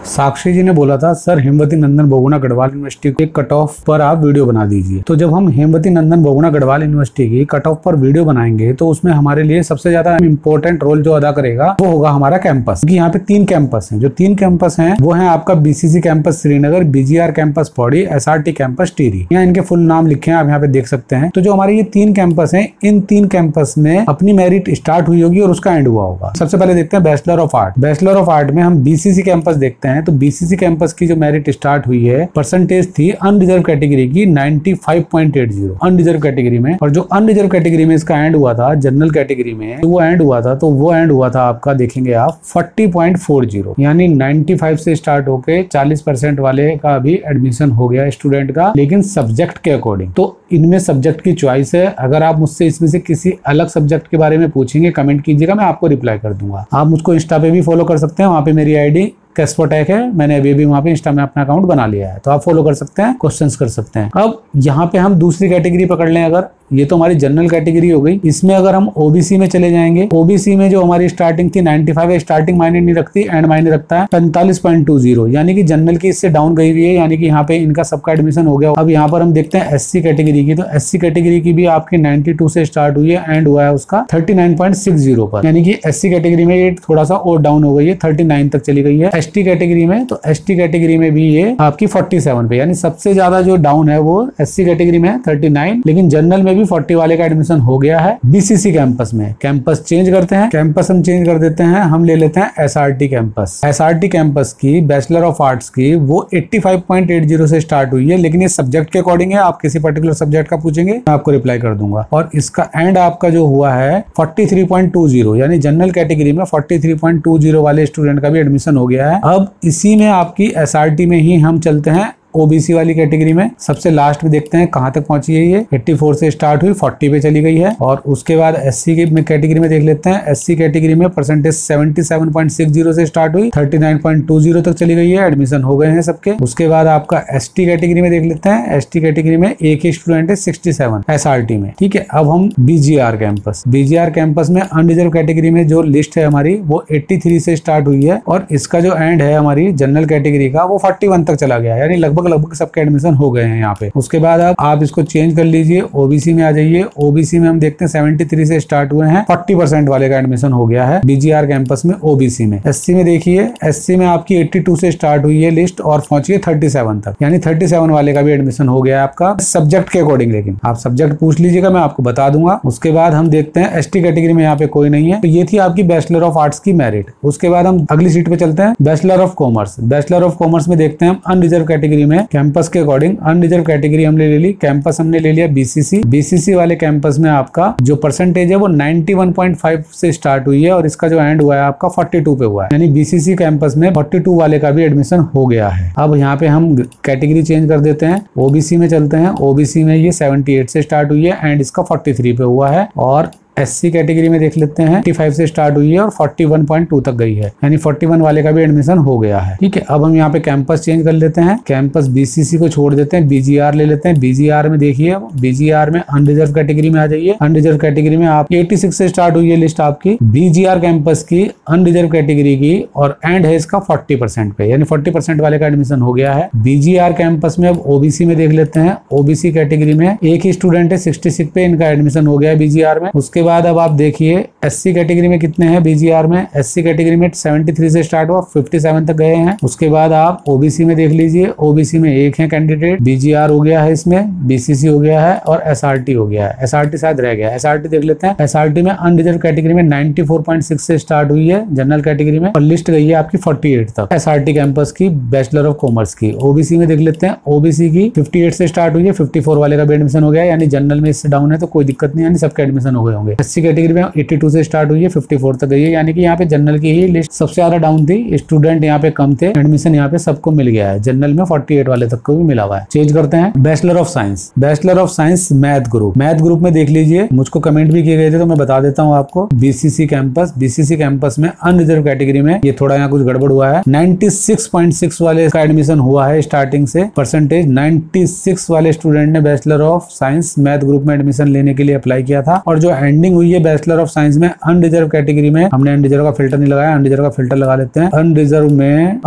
साक्षी जी ने बोला था सर हेमवती नंदन बहुगुणा गढ़वाल यूनिवर्सिटी के कट ऑफ पर आप वीडियो बना दीजिए। तो जब हम हेमवती नंदन बहुगुणा गढ़वाल यूनिवर्सिटी की कट ऑफ पर वीडियो बनाएंगे तो उसमें हमारे लिए सबसे ज्यादा इंपॉर्टेंट रोल जो अदा करेगा वो होगा हमारा कैंपस, क्योंकि यहाँ पे 3 कैंपस हैं। जो 3 कैंपस हैं वो है आपका BCC campus Srinagar, BGR campus Pauri, SRT campus Tehri. यहाँ इनके फुल नाम लिखे हैं, आप यहाँ पे देख सकते हैं। तो जो हमारे ये 3 कैंपस हैं, इन 3 कैंपस में अपनी मेरिट स्टार्ट हुई होगी और उसका एंड हुआ होगा। सबसे पहले देखते हैं bachelor of art. Bachelor of art में हम बीसीसी कैंपस देखते हैं। तो बीसीसी कैंपस की जो मेरिट स्टार्ट हुई है, परसेंटेज थी अनरिजर्व कैटेगरी की 95.80 अनरिजर्व कैटेगरी में। और जो अनरिजर्व कैटेगरी में इसका एंड हुआ था, जनरल कैटेगरी में वो एंड हुआ था, तो वो एंड हुआ था आपका, देखेंगे आप 40.40, यानी 95 से स्टार्ट होके 40% वाले का भी एडमिशन हो गया स्टूडेंट का, लेकिन सब्जेक्ट के अकॉर्डिंग। तो इनमें सब्जेक्ट की चॉइस है। अगर आप मुझसे इसमें से किसी अलग सब्जेक्ट के बारे में पूछेंगे, कमेंट कीजिएगा, मैं आपको रिप्लाई कर दूंगा। आप मुझको इंस्टा पे भी फॉलो कर सकते हैं, वहां पे मेरी आईडी कैस्पोटेक है, मैंने अभी भी वहां पे इंस्टा में अपना अकाउंट बना लिया है, तो आप फॉलो कर सकते हैं, क्वेश्चंस कर सकते हैं। अब यहाँ पे हम दूसरी कैटेगरी पकड़ लें, अगर ये तो हमारी जनरल कैटेगरी हो गई। इसमें अगर हम ओबीसी में चले जाएंगे, ओबीसी में जो हमारी स्टार्टिंग थी 95 है, स्टार्टिंग मायने नहीं रखती, एंड मायने रखता है 45.20, यानी कि जनरल की इससे डाउन गई हुई है, यानी कि यहाँ पे इनका सबका एडमिशन हो गया। अब यहाँ पर हम देखते हैं एससी कैटेगरी की। तो एससी कैटेगरी की भी आपकी 92 से स्टार्ट हुई है, एंड हुआ है उसका 39.60 पर, यानी कि एससी कैटेगरी में ये थोड़ा सा और डाउन हो गई है, 39 तक चली गई है। एसटी कैटेगरी में, तो एसटी कैटेगरी में भी ये आपकी 47 पे, यानी सबसे ज्यादा जो डाउन है वो एससी कैटेगरी में है 39, लेकिन जनरल में भी 40 वाले का एडमिशन हो गया है। बीसीसी कैंपस में कैंपस चेंज करते हैं, कैंपस हम चेंज कर देते हैं, हम ले लेते हैं एसआरटी कैंपस। एसआरटी कैंपस की बैचलर ऑफ आर्ट्स की वो 85.80 से स्टार्ट हुई है, लेकिन ये सब्जेक्ट के अकॉर्डिंग है। आप किसी पर्टिकुलर सब्जेक्ट का पूछेंगे, मैं आपको रिप्लाई कर दूंगा। और इसका एंड आपका जो हुआ है 43.20, यानी जनरल कैटेगरी में 43.20 वाले स्टूडेंट का भी एडमिशन हो गया है। अब इसी में आपकी एसआरटी में ही हम चलते हैं ओबीसी वाली कैटेगरी में। सबसे लास्ट में देखते हैं कहां तक पहुंची है ये, 84 से स्टार्ट हुई, 40 पे चली गई है। और उसके बाद एससी की कैटेगरी में देख लेते हैं। एससी कैटेगरी में परसेंटेज 77.60 से स्टार्ट हुई, 39.20 तक चली गई है, एडमिशन हो गए हैं सबके। उसके बाद आपका एसटी कैटेगरी में देख लेते हैं। एसटी कैटेगरी में एक ही स्टूडेंट है 67 एसआरटी में, ठीक है। अब हम बीजीआर कैंपस, बीजीआर कैंपस में अनरिजर्व कैटेगरी में जो लिस्ट है हमारी वो 83 से स्टार्ट हुई है, और इसका जो एंड है हमारी जनरल कैटेगरी का वो 41 तक चला गया, यानी लगभग सबके एडमिशन हो गए हैं यहाँ पे। उसके बाद अब आप इसको चेंज कर लीजिए, ओबीसी में आ जाइए। ओबीसी में हम देखते हैं 73 से स्टार्ट हुए हैं, 40% वाले का एडमिशन हो गया है बीजीआर कैंपस में ओबीसी में। एससी में देखिए, एससी में आपकी 82 से स्टार्ट हुई है लिस्ट और पहुंची है 37 तक, यानी 37 वाले का भी एडमिशन हो गया है आपका सब्जेक्ट के अकॉर्डिंग। लेकिन आप सब्जेक्ट पूछ लीजिएगा, मैं आपको बता दूंगा। उसके बाद हम देखते हैं एसटी कैटेगरी में यहाँ पे कोई नहीं है। तो ये थी आपकी बैचलर ऑफ आर्ट्स की मेरिट। उसके बाद हम अगली सीट पे चलते हैं, bachelor of commerce. Bachelor of commerce में देखते हैं हम अनरिजर्व कैटेगरी में कैंपस के अकॉर्डिंग। अनरिजर्व कैटेगरी हमने ले ली, कैंपस हमने ले लिया बीसीसी। बीसीसी वाले कैंपस में आपका जो परसेंटेज है वो 91.5 से स्टार्ट हुई है, और इसका जो एंड हुआ है आपका 42 पे हुआ है, यानी बीसीसी कैंपस में 42 वाले का भी एडमिशन हो गया है। अब यहाँ पे हम कैटेगरी चेंज कर देते हैं, ओबीसी में चलते हैं। ओबीसी में ये 78 से स्टार्ट हुई है, एंड इसका 43 पे हुआ है। और एससी कैटेगरी में देख लेते हैं, 85 से स्टार्ट हुई है और 41.2 तक गई है, यानी 41 वाले का भी एडमिशन हो गया है, ठीक है। अब हम यहाँ पे कैंपस चेंज कर लेते हैं, कैंपस बीसीसी को छोड़ देते हैं, बीजीआर ले लेते हैं। बीजीआर में देखिए, बीजीआर में अनरिजर्व कैटेगरी में आ जाइए। अनरिजर्व कैटेगरी में आप 86 से स्टार्ट हुई है लिस्ट आपकी बीजीआर कैंपस की अनरिजर्व कैटेगरी की, और एंड है इसका 40% पे, यानी 40% वाले का एडमिशन हो गया है बीजीआर कैंपस में। अब ओबीसी में देख लेते हैं, ओबीसी कैटेगरी में एक ही स्टूडेंट है 66 पे, इनका एडमिशन हो गया है बीजीआर में। उसके बाद अब आप देखिए एससी कैटेगरी में कितने हैं बीजीआर में। एससी कैटेगरी में 73 से स्टार्ट हुआ, 57 तक गए हैं। उसके बाद आप ओबीसी में देख लीजिए, ओबीसी में एक है कैंडिडेट, बीजीआर हो गया है इसमें, बीसीसी हो गया है और एसआरटी हो गया है। एसआरटी शायद रह गया, एसआरटी देख लेते हैं। एसआरटी में अनरिजर्व कैटेगरी में 94.6 से स्टार्ट हुई है जनरल कैटेगरी में, और लिस्ट गई है आपकी 48 तक एसआरटी कैंपस की बैचलर ऑफ कॉमर्स की। ओबीसी में देख लेते हैं, ओबीसी की 58 से स्टार्ट हुई है, 54 वाले का भी एडमिशन हो गया, यानी जनरल में इससे डाउन है तो कोई दिक्कत नहीं, यानी सबके एडमिशन हो गए होंगे। एससी कैटेगरी में 82 से स्टार्ट हुई है, 54 तक गई है, यानी कि यहाँ पे जनरल की ही लिस्ट सबसे ज्यादा डाउन थी, स्टूडेंट यहाँ पे कम थे, एडमिशन यहाँ पे सबको मिल गया है। जनरल में 48 वाले तक को भी मिला हुआ है। चेंज करते हैं, bachelor of science. Bachelor of science math group, math group में देख लीजिए, मुझको कमेंट भी किए गए थे तो मैं बता देता हूँ आपको। बीसीसी कैंपस, बीसीसी कैंपस में अनरिजर्व कैटेगरी में ये थोड़ा यहाँ कुछ गड़बड़ हुआ है, 96.6 वाले का एडमिशन हुआ है स्टार्टिंग से। परसेंटेज 96 वाले स्टूडेंट ने bachelor of science math group में एडमिशन लेने के लिए अप्लाई किया था, और जो एंडिंग एंडिंग हुई है बैचलर ऑफ साइंस में अनरिजर्व कैटेगरी में। हमने अनरिजर्व का फिल्टर नहीं लगाया, अनरिजर्व का फिल्टर लगा लेते हैं। अनरिजर्व में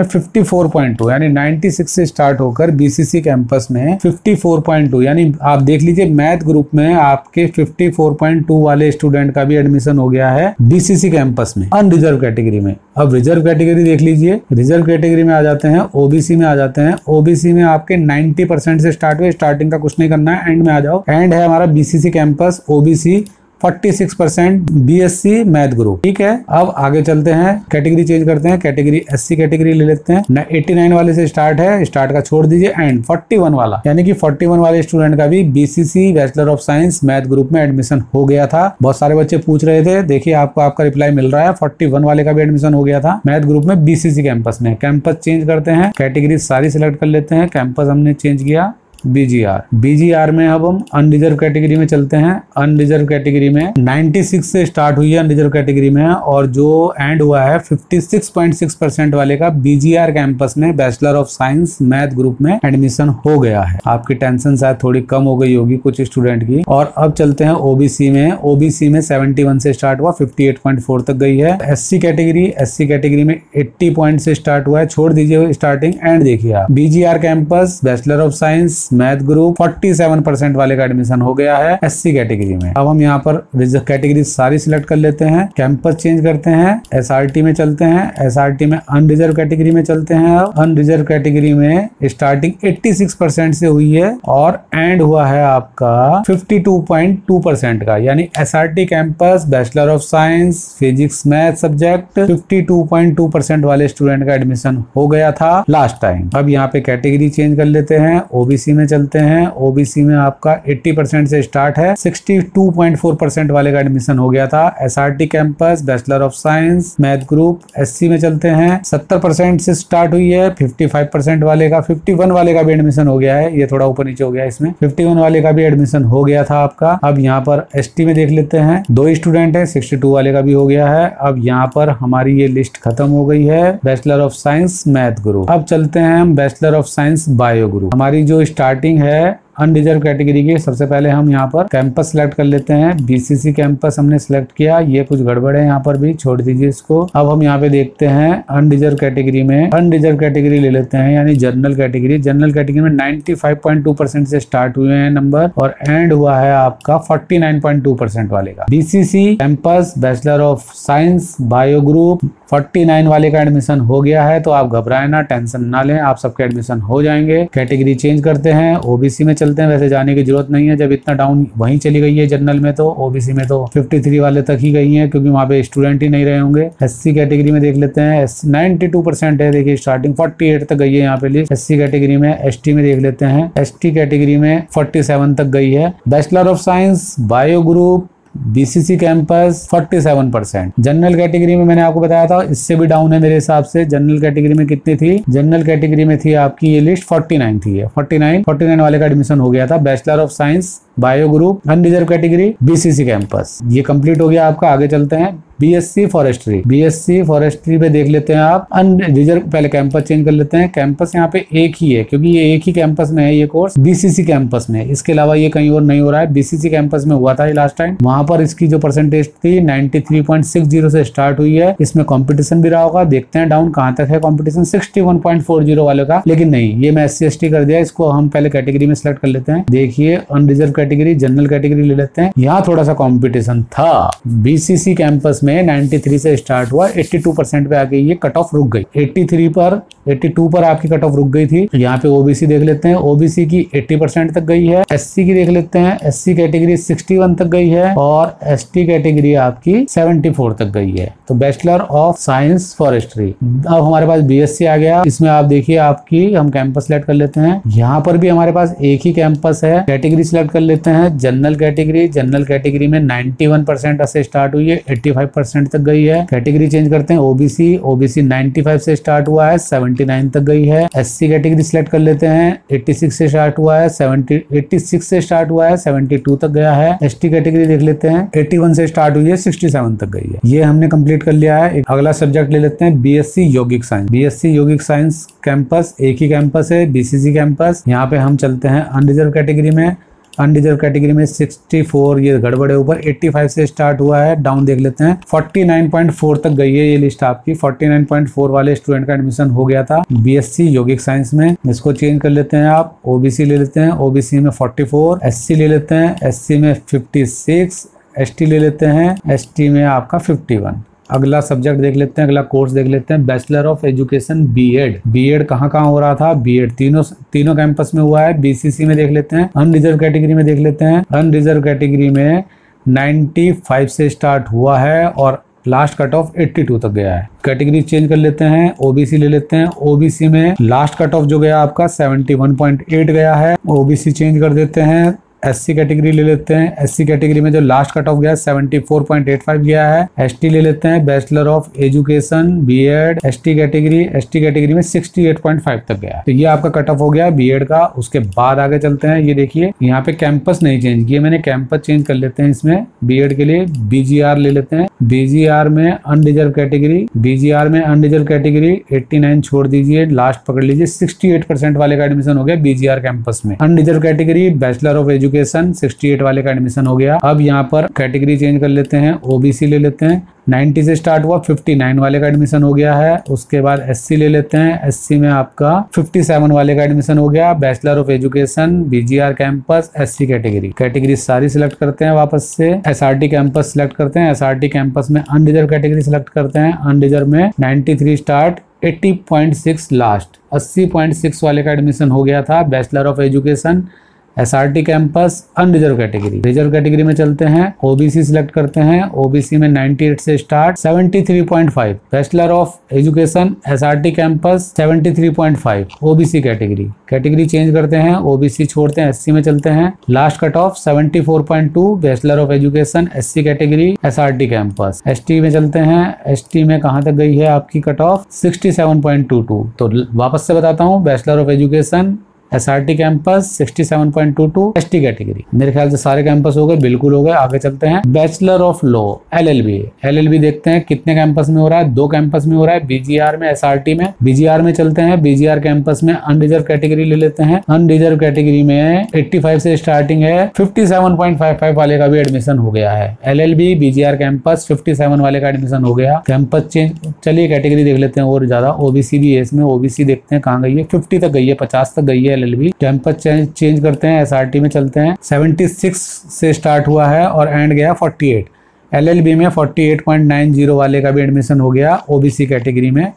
54.2 यानी 96 से स्टार्ट होकर बीसीसी कैंपस में 54.2 यानी आप देख लीजिए मैथ ग्रुप में आपके 54.2 वाले स्टूडेंट का भी एडमिशन हो गया है बीसीसी कैंपस में अनरिजर्व कैटेगरी में। अब रिजर्व कैटेगरी देख लीजिए, रिजर्व कैटेगरी में आ जाते हैं, ओबीसी में आ जाते हैं। ओबीसी में आपके 90% से स्टार्ट हुए, स्टार्टिंग का कुछ नहीं करना है, एंड में आ जाओ। एंड है हमारा BCC campus OBC 46% BSc math group. ठीक है, अब आगे चलते हैं, कैटेगरी चेंज करते हैं, कैटेगरी एससी कैटेगरी ले लेते हैं। 89 वाले से स्टार्ट है, स्टार्ट का छोड़ दीजिए। एंड 41 वाला यानी कि 41 वाले स्टूडेंट का भी BCC bachelor of science math group में एडमिशन हो गया था। बहुत सारे बच्चे पूछ रहे थे, देखिए आपको आपका रिप्लाई मिल रहा है। 41 वाले का भी एडमिशन हो गया था मैथ ग्रुप में बीसीसी कैंपस में। कैंपस चेंज करते हैं, कैटेगरी सारी सिलेक्ट कर लेते हैं। कैंपस हमने चेंज किया बीजीआर। बीजीआर में अब हम अनरिजर्व कैटेगरी में चलते हैं। अनरिजर्व कैटेगरी में 96 से स्टार्ट हुई है अनरिजर्व कैटेगरी में, और जो एंड हुआ है 56.6% वाले का बीजीआर कैंपस में bachelor of science math group में एडमिशन हो गया है। आपकी टेंशन शायद थोड़ी कम हो गई होगी कुछ स्टूडेंट की। और अब चलते हैं ओबीसी में। ओबीसी में 71 से स्टार्ट हुआ, 58.4 तक गई है। एससी कैटेगरी में 80 पॉइंट से स्टार्ट हुआ है, छोड़ दीजिए स्टार्टिंग। एंड देखिए आप BGR campus bachelor of science math group 47% वाले का एडमिशन हो गया है एससी कैटेगरी में। अब हम यहाँ पर कैटेगरी सारी सिलेक्ट कर लेते हैं, कैंपस चेंज करते हैं, एसआरटी में चलते हैं। एसआरटी में अनरिजर्व कैटेगरी में चलते हैं। अब अनरिजर्व कैटेगरी में स्टार्टिंग 86% से हुई है और एंड हुआ है आपका 52.2% का, यानी SRT campus bachelor of science physics math subject 52.2% वाले स्टूडेंट का एडमिशन हो गया था लास्ट टाइम। अब यहाँ पे कैटेगरी चेंज कर लेते हैं, ओबीसी में चलते हैं। ओबीसी में आपका 80% से स्टार्ट है, 62.4% वाले का एडमिशन हो गया था। SRT campus bachelor of science math group SC में चलते हैं, 70% से स्टार्ट हुई है, 55% वाले का, 51 वाले का भी एडमिशन हो गया है। ये थोड़ा ऊपर नीचे हो गया, इसमें 51 वाले का भी एडमिशन हो गया था आपका। अब यहाँ पर एसटी में देख लेते हैं, 2 स्टूडेंट है, 62 वाले का भी हो गया है। अब यहाँ पर हमारी ये लिस्ट खत्म हो गई है bachelor of science math group. अब चलते हैं हम bachelor of science bio group. हमारी जो स्टार्टिंग है अनरिजर्व कैटेगरी की, सबसे पहले हम यहाँ पर कैंपस सिलेक्ट कर लेते हैं। बीसीसी कैंपस हमने सिलेक्ट किया, ये कुछ गड़बड़ है यहाँ पर भी, छोड़ दीजिए इसको। अब हम यहाँ पे देखते हैं अनरिजर्व कैटेगरी में, अनरिजर्व कैटेगरी ले लेते हैं यानी जनरल कैटेगरी। जनरल कैटेगरी में 95.2% से स्टार्ट हुए हैं नंबर और एंड हुआ है आपका 49.2% वाले का। BCC campus bachelor of science bio group 49 वाले का एडमिशन हो गया है, तो आप घबराएं ना, टेंशन ना लें, आप सबके एडमिशन हो जाएंगे। कैटेगरी चेंज करते हैं, ओबीसी में चलते हैं। वैसे जाने की जरूरत नहीं है, जब इतना डाउन वहीं चली गई है जनरल में, तो ओबीसी में तो 53 वाले तक ही गई है क्योंकि वहां पे स्टूडेंट ही नहीं रहे होंगे। एससी कैटेगरी में देख लेते हैं, 92% है, देखिए स्टार्टिंग 48 तक गई है यहाँ पे लिस्ट एससी कैटेगरी में। एसटी में देख लेते हैं, एसटी कैटेगरी में 47 तक गई है। Bachelor of science bio group BCC campus 47%। General category में मैंने आपको बताया था इससे भी डाउन है मेरे हिसाब से। जनरल कैटेगरी में कितनी थी? जनरल कैटेगरी में थी आपकी ये लिस्ट 49 थी, 49 वाले का एडमिशन हो गया था। Bachelor of science bio group unreserved category BCC campus, ये कंप्लीट हो गया आपका। आगे चलते हैं बीएससी फॉरेस्ट्री। बीएससी फॉरेस्ट्री पे देख लेते हैं आप अनरिजर्व, पहले कैंपस चेंज कर लेते हैं। कैंपस यहाँ पे एक ही है क्योंकि ये एक ही कैंपस में है ये कोर्स, बीसीसी कैंपस में। इसके अलावा ये कहीं और नहीं हो रहा है, बीसीसी कैंपस में हुआ था ये लास्ट टाइम। वहां पर इसकी जो परसेंटेज थी 93.60 से स्टार्ट हुई है। इसमें कॉम्पिटिशन भी रहा होगा, देखते हैं डाउन कहाँ तक है कॉम्पिटिशन 61.40 वाले का। लेकिन नहीं, ये मैं SC ST कर दिया, इसको हम पहले कैटेगरी में सिलेक्ट कर लेते हैं। देखिए अनरिजर्व कैटेगरी जनरल कैटेगरी ले लेते हैं। यहाँ थोड़ा सा कॉम्पिटिशन था। बीसीसी कैंपस में 93 से स्टार्ट हुआ, 82% पे आ गई, ये कट ऑफ रुक गई। 82 पर आपकी कट ऑफ रुक गई थी। यहाँ पे ओबीसी देख लेते हैं, ओबीसी की 80% तक गई है। एससी की देख लेते हैं, एससी कैटेगरी 61 तक गई है और एसटी कैटेगरी आपकी 74 तक गई है। तो बैचलर ऑफ साइंस फॉरेस्ट्री। अब हमारे पास बीएससी आ गया। इसमें आप देखिए आपकी, हम कैंपस सिलेक्ट कर लेते हैं। यहाँ पर भी हमारे पास एक ही कैंपस है। कैटेगरी सिलेक्ट कर लेते हैं, जनरल कैटेगरी। जनरल कैटेगरी में 91% से स्टार्ट हुई है, 85% तक गई है। कैटेगरी चेंज करते हैं, ओबीसी। ओबीसी 95 से स्टार्ट हुआ है, 79 तक गई है। एससी कैटेगरी सिलेक्ट कर लेते हैं, 86 से स्टार्ट हुआ है, 86 से स्टार्ट हुआ है, 72 तक गया है। एसटी कैटेगरी देख लेते हैं, 81 से स्टार्ट हुई है, 67 तक गई है। ये हमने कंप्लीट कर लिया है। एक अगला सब्जेक्ट ले लेते हैं, बीएससी यौगिक साइंस। बीएससी यौगिक साइंस कैंपस एक ही कैंपस है, बीसीसी कैंपस। यहाँ पे हम चलते हैं अनरिजर्व कैटेगरी में। अनरिजर्व कैटेगरी में 64, ये गड़बड़ है, ऊपर 85 से स्टार्ट हुआ है, डाउन देख लेते हैं 49.4 तक गई है ये लिस्ट आपकी। 49.4 वाले स्टूडेंट का एडमिशन हो गया था बीएससी यौगिक साइंस में। इसको चेंज कर लेते हैं आप, ओबीसी ले लेते हैं, ओबीसी में 44, एससी ले लेते हैं, एससी में 56, एसटी ले लेते हैं, एसटी में आपका 51। अगला सब्जेक्ट देख लेते हैं, अगला कोर्स देख लेते हैं, bachelor of education BEd. BEd कहाँ कहाँ हो रहा था? बीएड तीनों कैंपस में हुआ है। बीसीसी में देख लेते हैं, अनरिजर्व कैटेगरी में देख लेते हैं। अनरिजर्व कैटेगरी में 95 से स्टार्ट हुआ है और लास्ट कट ऑफ 82 तक गया है। कैटेगरी चेंज कर लेते हैं, ओबीसी ले लेते हैं। ओबीसी में लास्ट कट ऑफ जो गया आपका 71.8 गया है, ओबीसी चेंज कर देते हैं। एससी कैटेगरी ले लेते हैं, एससी कैटेगरी में जो लास्ट कट ऑफ गया 74.85 गया है। एसटी ले लेते हैं, bachelor of education BEd ST category में 68.5 तक गया है। तो ये आपका कट ऑफ हो गया बीएड का। उसके बाद आगे चलते हैं, ये देखिए यहाँ पे कैंपस नहीं चेंज किया मैंने, कैंपस चेंज कर लेते हैं इसमें। बीएड के लिए बीजीआर ले लेते हैं, बीजीआर में अनरिजर्व कैटेगरी, बीजीआर में अनरिजर्व कैटेगरी 89 छोड़ दीजिए, लास्ट पकड़ लीजिए, 68% वाले का एडमिशन हो गया बीजीआर कैंपस में। Unreserved category bachelor of education 68 वाले का एडमिशन हो गया। अब यहाँ पर कैटेगरी चेंज कर लेते हैं, ओबीसी ले लेते हैं, 90 से स्टार्ट हुआ, 59 वाले का एडमिशन हो गया है। उसके बाद एससी ले लेते हैं, एससी में आपका 57 वाले का एडमिशन हो गया। Bachelor of education BGR campus SC category सारी सिलेक्ट करते हैं। वापस से एसआरटी कैंपस सिलेक्ट करते हैं, एसआरटी कैंपस में अनरिजर्व कैटेगरी सिलेक्ट करते हैं। अनरिजर्व में 93 स्टार्ट, 80.6 लास्ट, 80.6 वाले का एडमिशन हो गया था। Bachelor of education SRT campus unreserved category. Reserved category में चलते हैं, ओबीसी सिलेक्ट करते हैं, ओबीसी में 98 से start, 73.5। Bachelor of education SRT campus 73.5 OBC category change करते हैं, ओबीसी छोड़ते हैं, एससी में चलते हैं। Last cut off 74.2 bachelor of education SC category SRT campus. ST में चलते हैं, एसटी में कहां तक गई है आपकी कट ऑफ 67.22। तो वापस से बताता हूं, bachelor of education SRT campus 67.22 ST category. मेरे ख्याल से सारे कैंपस हो गए, बिल्कुल हो गए। आगे चलते हैं, बैचलर ऑफ लॉ एलएलबी देखते हैं कितने कैंपस में हो रहा है। 2 कैंपस में हो रहा है, बीजीआर में एसआरटी में। बीजीआर में चलते हैं, बीजीआर कैंपस में अनरिजर्व कैटेगरी ले लेते हैं। अनरिजर्व कैटेगरी में 85 से स्टार्टिंग है, 57.55 वाले का भी एडमिशन हो गया है। एलएलबी बीजीआर कैंपस 57 वाले का एडमिशन हो गया। कैंपस चेंज, चलिए कैटेगरी देख लेते हैं और ज्यादा। ओबीसी भी है इसमें, ओबीसी देखते हैं कहाँ गई है, 50 तक गई है, 50 तक गई है एलएलबी। कैंपस चेंज करते हैं, एसआरटी में चलते हैं, 76 से स्टार्ट हुआ है और एंड गया 48। एलएलबी में 48.90 वाले का भी एडमिशन हो गया ओबीसी कैटेगरी में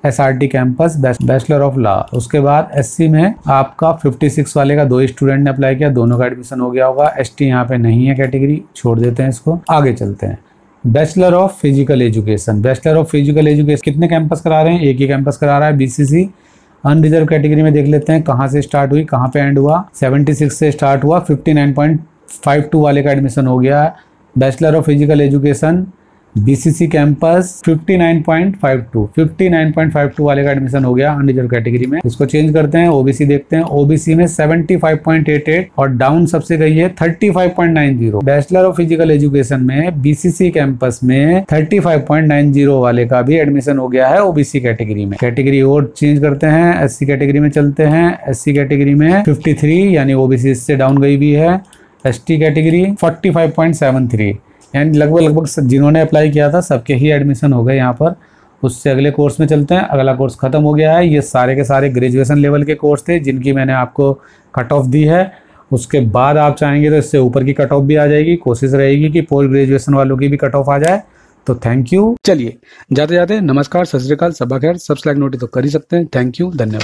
SRT campus bachelor of law. उसके बाद एससी में आपका 56 वाले का 2 स्टूडेंट ने अप्लाई किया, दोनों का एडमिशन हो गया होगा। एसटी यहाँ पे नहीं है कैटेगरी, छोड़ देते हैं इसको। आगे चलते हैं, bachelor of physical education. Bachelor of physical education कितने कैंपस करा रहे हैं? एक ही कैंपस करा रहा है, बीसीसी। अनरिजर्व कैटेगरी में देख लेते हैं कहाँ से स्टार्ट हुई, कहाँ पे एंड हुआ। 76 से स्टार्ट हुआ, 59.52 वाले का एडमिशन हो गया। Bachelor of physical education BCC campus 59.52 वाले का एडमिशन हो गया अनरिजर्व कैटेगरी में। इसको चेंज करते हैं, ओबीसी देखते हैं। ओबीसी में 75.88 और डाउन सबसे गई है 35.90। बैचलर ऑफ फिजिकल एजुकेशन में बीसीसी कैंपस में 35.90 वाले का भी एडमिशन हो गया है ओबीसी कैटेगरी में। कैटेगरी और चेंज करते हैं, एससी कैटेगरी में चलते हैं। एससी कैटेगरी में 53 यानी ओबीसी इससे डाउन गई भी है। एसटी कैटेगरी 45.73 यानी लगभग जिन्होंने अप्लाई किया था सबके ही एडमिशन हो गए यहाँ पर। उससे अगले कोर्स में चलते हैं। अगला कोर्स खत्म हो गया है। ये सारे के सारे ग्रेजुएशन लेवल के कोर्स थे जिनकी मैंने आपको कट ऑफ दी है। उसके बाद आप चाहेंगे तो इससे ऊपर की कट ऑफ भी आ जाएगी। कोशिश रहेगी कि पोस्ट ग्रेजुएशन वालों की भी कट ऑफ आ जाए। तो थैंक यू। चलिए जाते जाते नमस्कार, सत श्री अकाल, सबा खैर, सब्सक्राइब नोटिस तो कर ही सकते हैं। थैंक यू, धन्यवाद।